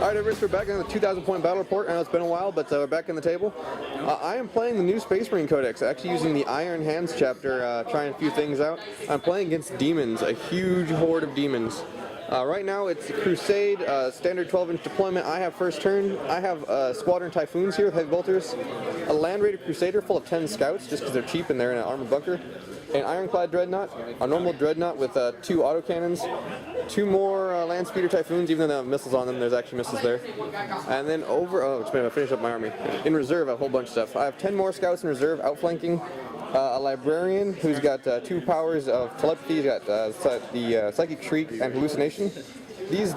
Alright, everybody, so we're back in the 2,000-point battle report. I know it's been a while, but we're back in the table. I am playing the new Space Marine Codex, actually using the Iron Hands chapter, trying a few things out. I'm playing against Deamons, a huge horde of demons. Right now it's Crusade, standard 12-inch deployment. I have first turn. I have Squadron Typhoons here with heavy bolters, a Land Raider Crusader full of 10 scouts, just because they're cheap and they're in an armored bunker, an Ironclad Dreadnought, a normal Dreadnought with 2 autocannons, 2 more Land Speeder Typhoons, even though they have missiles on them, there's actually missiles there. And then I finished up my army. In reserve, a whole bunch of stuff. I have 10 more scouts in reserve, outflanking. A Librarian who's got 2 powers of telepathy. He's got the Psychic Shriek and Hallucination. These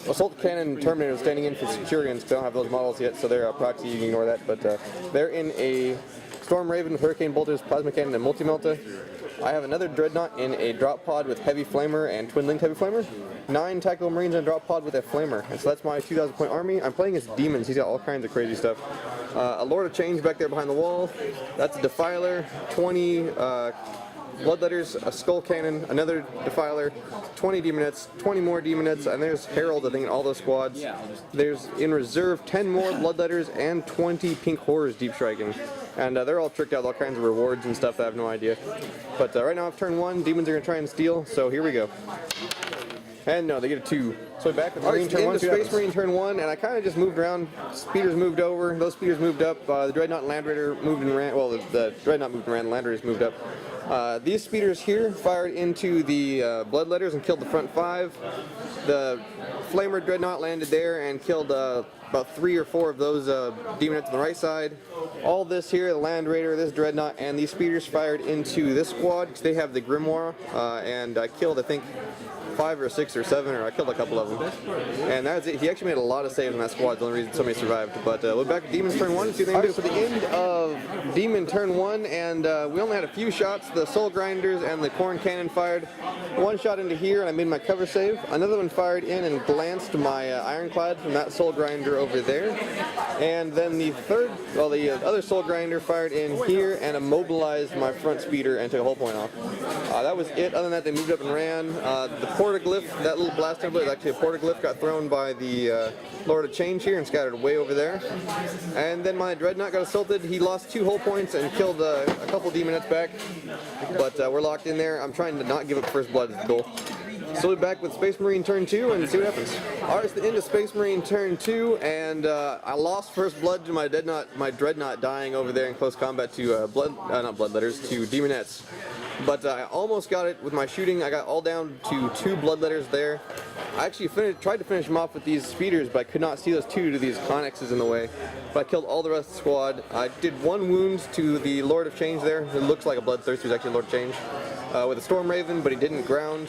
Assault Cannon Terminators standing in for Centurions, they don't have those models yet, so they're a proxy, you can ignore that. But they're in a Storm Raven with Hurricane Bolters, Plasma Cannon, and Multi-Melta. I have another Dreadnought in a drop pod with Heavy Flamer and Twin-Linked Heavy Flamer. 9 Tactical Marines in a drop pod with a Flamer. And so that's my 2,000-point army. I'm playing against Deamons. He's got all kinds of crazy stuff. A Lord of Change back there behind the wall. That's a Defiler, 20 Bloodletters, a Skull Cannon, another Defiler, 20 Demonettes, 20 more Demonettes, and there's Herald, I think, in all those squads. There's, in reserve, 10 more Bloodletters and 20 Pink Horrors deep striking. And they're all tricked out with all kinds of rewards and stuff that I have no idea. But right now, I've turned 1, Demons are going to try and steal, so here we go. And no, they get a 2. So back with Marine turn 1, Space Marine turn 1, and I kind of just moved around. Speeders moved over, those speeders moved up, the Dreadnought and Land Raider moved and ran, well, the Dreadnought moved and ran, the Land Raiders moved up. These speeders here fired into the Bloodletters and killed the front 5. The Flamer Dreadnought landed there and killed about 3 or 4 of those Demonettes on the right side. All this here, the Land Raider, this Dreadnought, and these speeders fired into this squad because they have the Grimoire, and I killed, I think, 5 or 6 or 7, or I killed a couple of them. And that's it. He actually made a lot of saves in that squad. The only reason so many survived. But we're back at Demon's turn 1. See what they can do. So the end of Demon turn 1, and we only had a few shots. The Soul Grinders and the Corn Cannon fired. 1 shot into here, and I made my cover save. Another one fired in and glanced my Ironclad from that Soul Grinder over there. And then the other Soul Grinder fired in here and immobilized my front speeder and took a whole point off. That was it. Other than that, they moved up and ran. The Portaglyph, that little blast template is actually a Portaglyph, got thrown by the Lord of Change here and scattered way over there. And then my Dreadnought got assaulted. He lost 2 whole points and killed a couple Demonettes back. But we're locked in there. I'm trying to not give up first blood as the goal. So we're back with Space Marine turn 2 and see what happens. Alright, it's the end of Space Marine turn 2, and I lost first blood to my Dreadnought dying over there in close combat to not Bloodletters, to Demonettes. But I almost got it with my shooting. I got all down to 2 Bloodletters there. I actually tried to finish them off with these speeders, but I could not see those 2 due to these connexes in the way. But I killed all the rest of the squad. I did 1 wound to the Lord of Change there. It looks like a Bloodthirster, who's actually Lord of Change. With a Storm Raven, but he didn't ground.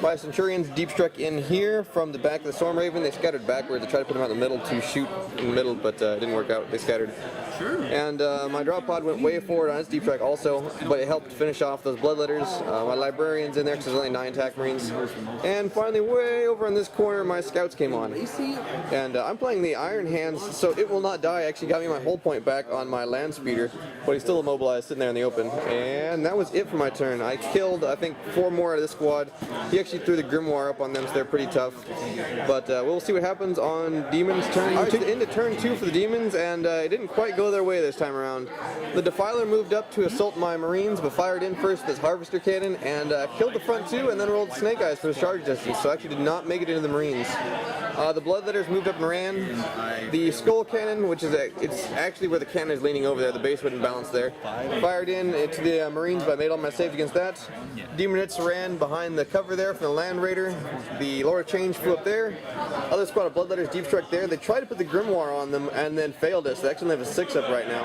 My Centurions deep struck in here from the back of the Storm Raven. They scattered backwards. I tried to put them out in the middle to shoot in the middle, but it didn't work out. They scattered. Sure. And my drop pod went way forward on its deep strike also, but it helped finish off those Bloodletters. My Librarian's in there because there's only 9 attack Marines. And finally, way over in this corner, my Scouts came on. And I'm playing the Iron Hands, so it will not die. Actually got me my whole point back on my Land Speeder, but he's still immobilized sitting there in the open. And that was it for my turn. I killed, I think, 4 more out of this squad. He actually threw the Grimoire up on them, so they're pretty tough. But we'll see what happens on Demon's turn 2. Into turn 2 for the Demons, and it didn't quite go their way this time around. The Defiler moved up to assault my Marines, but fired in first with his Harvester Cannon, and killed the front 2, and then rolled Snake Eyes for his charge distance, so actually did not make it into the Marines. The Bloodletters moved up and ran. The Skull Cannon, which is it's actually where the cannon is leaning over there, the base wouldn't balance there, fired in into the Marines, but I made all my saves against that. Demonettes ran behind the cover there from the Land Raider. The Lord of Change flew up there. Other squad of Bloodletters deep struck there. They tried to put the Grimoire on them and then failed it, so they actually have a 6 up right now.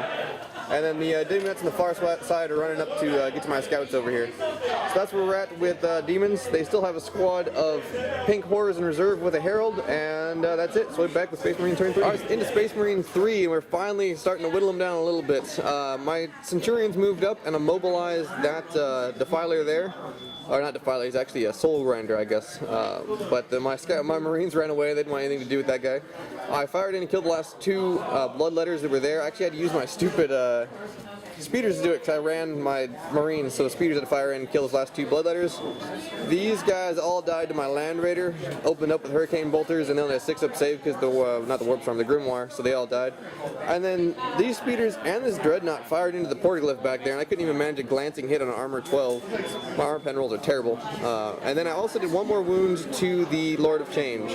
And then the Demonettes on the far side are running up to get to my Scouts over here. So that's where we're at with Demons. They still have a squad of Pink Horrors in reserve with a Herald, and that's it. So we're back with Space Marine turn 3. Alright, into Space Marine 3, and we're finally starting to whittle them down a little bit. My Centurions moved up and immobilized that Defiler there. Or not Defiler, he's actually a Soul Grinder, I guess. But my Marines ran away. They didn't want anything to do with that guy. I fired in and killed the last 2 Bloodletters that were there. I actually had to use my stupid speeders to do it because I ran my Marines, so the speeders had to fire in and kill those last 2 Bloodletters. These guys all died to my Land Raider, opened up with Hurricane Bolters, and they only had 6-up save because not the Warp Storm, the Grimoire, so they all died. And then these speeders and this Dreadnought fired into the Portaglyph back there, and I couldn't even manage a glancing hit on an armor 12. My armor pen rolls are terrible. And then I also did 1 more wound to the Lord of Change.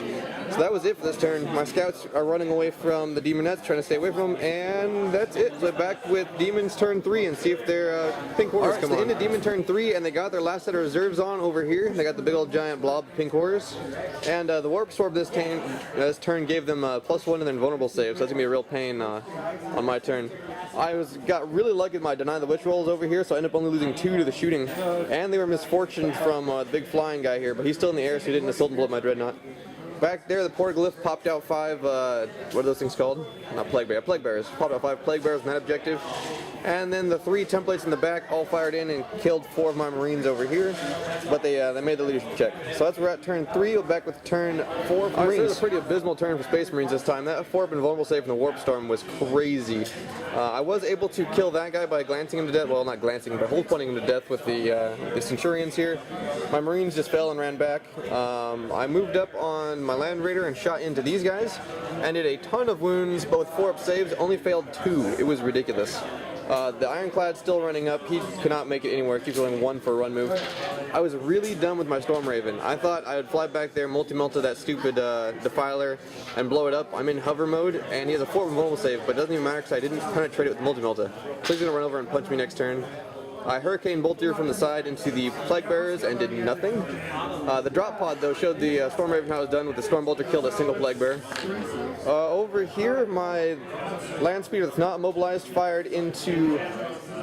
So that was it for this turn. My scouts are running away from the Demonettes, trying to stay away from them, and that's it. So back with Demons turn 3 and see if their pink horrors come on. So into Demon turn 3, and they got their last set of reserves on over here. They got the big old giant blob pink horrors. And the Warp Sword this turn gave them +1 to their invulnerable save, so that's going to be a real pain on my turn. I got really lucky with my Deny the Witch rolls over here, so I ended up only losing 2 to the shooting. And they were misfortuned from the big flying guy here, but he's still in the air, so he didn't assault and blow up my Dreadnought. Back there, the Portaglyph popped out 5, what are those things called? Not Plague Bears. Popped out 5 Plague Bears on that objective. And then the 3 templates in the back all fired in and killed 4 of my Marines over here. But they made the leadership check. So that's where we're at turn 3. We're back with turn 4 for Marines. It was a pretty abysmal turn for Space Marines this time. That 4-up invulnerable save from the Warp Storm was crazy. I was able to kill that guy by glancing him to death. Well, not glancing, but hole pointing him to death with the Centurions here. My Marines just fell and ran back. I moved up on my Land Raider and shot into these guys and did a ton of wounds, but with 4-up saves, only failed 2. It was ridiculous. The Ironclad's still running up. He could not make it anywhere. Keeps rolling 1 for a run move. I was really done with my Storm Raven. I thought I would fly back there, multi-melta that stupid Defiler, and blow it up. I'm in hover mode, and he has a 4 vulnerable save, but it doesn't even matter because I didn't penetrate it with multi-melta. So he's going to run over and punch me next turn. I Hurricane Bolter from the side into the Plague Bearers and did nothing. The drop pod, though, showed the Storm Raven how it was done with the Storm Bolter killed a single Plague Bearer. Over here, my Land Speeder that's not immobilized fired into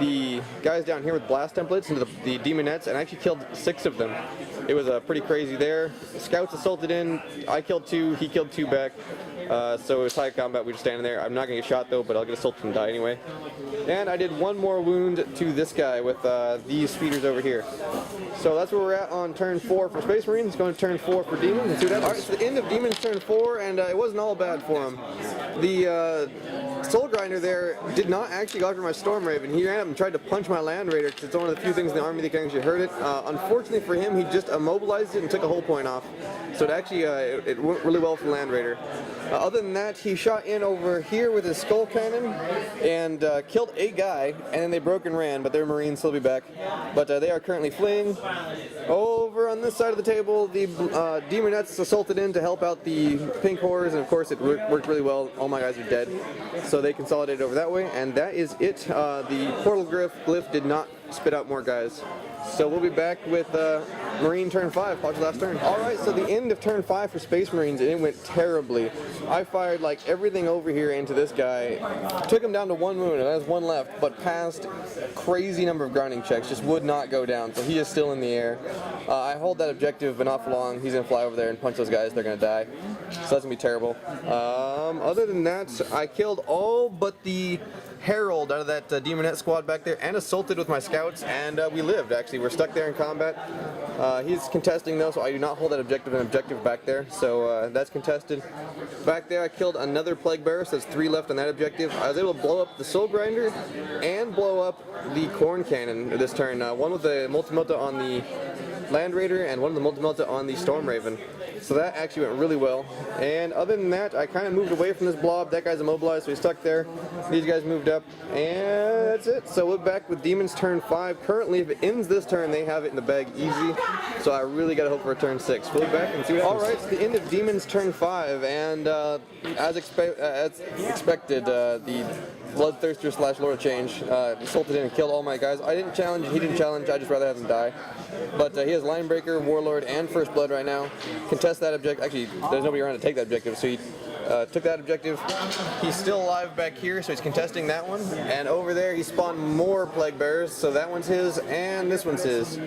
the guys down here with blast templates, into the Demonettes, and I actually killed 6 of them. It was pretty crazy there. Scouts assaulted in. I killed 2, he killed 2 back. So it was high combat, we were standing there. I'm not going to get shot though, but I'll get assaulted and die anyway. And I did 1 more wound to this guy with these speeders over here. So that's where we're at on turn 4 for Space Marines. Going to turn 4 for Demons. And see what happens. Alright, so the end of Demons turn 4, and it wasn't all bad for him. The Soul Grinder there did not actually go after my Storm Raven. He ran up and tried to punch my Land Raider because it's one of the few things in the army that can actually hurt it. Unfortunately for him, he just immobilized it and took a whole point off. So it actually it went really well for the Land Raider. Other than that, he shot in over here with his Skull Cannon and killed a guy, and then they broke and ran, but their Marines will be back. But they are currently fleeing. Over on this side of the table, the Demonettes assaulted in to help out the Pink Horrors, and of course it worked really well. All my guys are dead. So they consolidated over that way, and that is it. The Portal Glyph did not spit out more guys. So we'll be back with Marine turn 5, Pod's last turn. Alright, so the end of turn 5 for Space Marines, and it went terribly. I fired like everything over here into this guy, took him down to 1 wound, and there's 1 left, but passed a crazy number of grounding checks, just would not go down, so he is still in the air. I hold that objective, but not for long. He's going to fly over there and punch those guys, they're going to die. So that's going to be terrible. Other than that, I killed all but the Herald out of that Demonette squad back there and assaulted with my scouts, and we lived actually. We're stuck there in combat. He's contesting though, so I do not hold that objective, an objective back there, so that's contested. Back there I killed another Plague Bearer, so there's 3 left on that objective. I was able to blow up the Soul Grinder and blow up the Corn Cannon this turn. One with the multi-melta on the Land Raider and one with the multi-melta on the Storm Raven. So that actually went really well. And other than that, I kind of moved away from this blob. That guy's immobilized, so he's stuck there. These guys moved up, and that's it. So we're back with Demons turn 5. Currently, if it ends this turn, they have it in the bag easy. So I really got to hope for a turn 6. We'll be back and see what happens. Alright, so the end of Demons turn 5, and as expected, the Bloodthirster / Lord of Change assaulted in and killed all my guys. I didn't challenge, he didn't challenge, I'd just rather have him die. But he has Linebreaker, Warlord, and First Blood right now. Contest that objective. Actually, there's nobody around to take that objective, so he took that objective. He's still alive back here, so he's contesting that one. And over there, he spawned more Plague Bearers, so that one's his, and this one's his.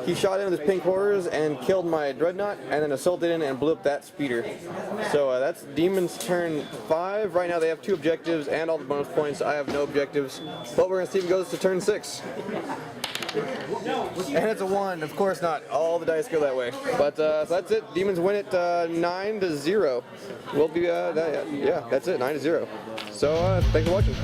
He shot in with his Pink Horrors and killed my Dreadnought, and then assaulted in and blew up that speeder. So that's Demons turn 5. Right now they have 2 objectives and all the bonus points. I have no objectives, but we're going to see if it goes to turn 6. And it's a 1, of course not. All the dice go that way. But so that's it. Demons win it 9-0. We'll be, yeah, that's it, 9-0. So thanks for watching.